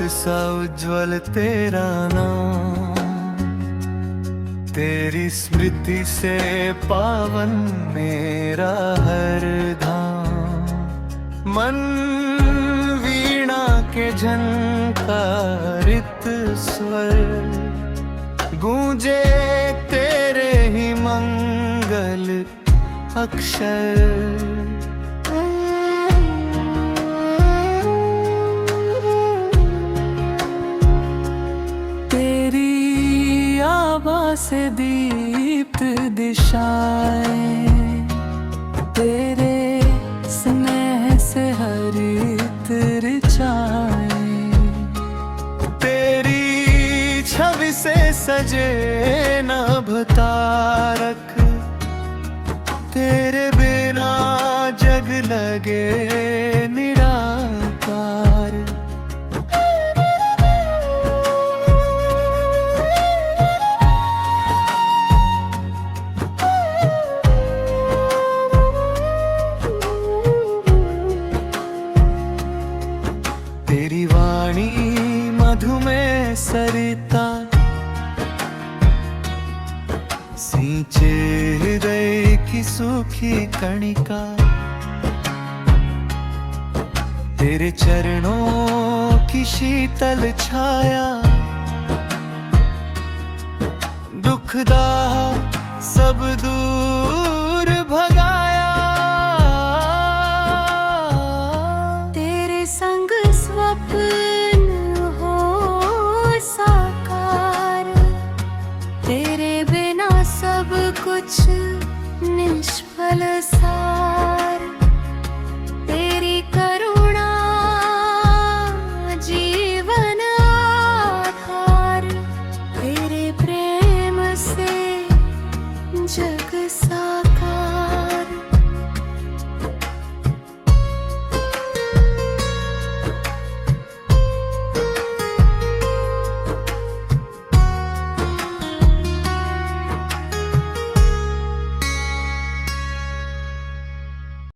सा उज्ज्वल तेरा नाम, तेरी स्मृति से पावन मेरा हर धाम। मन वीणा के झंकारित स्वर, गूंजे तेरे ही मंगल अक्षर। से दीप्त दिशाएं, तेरे स्नेह से हरित ऋचाएं, तेरी छवि से सजे नभ तारक, तेरे बिना जग लगे निराकार। तेरी वाणी मधुमेह सरिता, सींचे हृदय की सूखी कणिका। तेरे चरणों की शीतल छाया, दुखदा सब दूर भगाया। तेरे संग स्वप्न हो साकार, तेरे बिना सब कुछ निष्फल सार। तेरी करुणा जीवन आधार, तेरे प्रेम से जग सा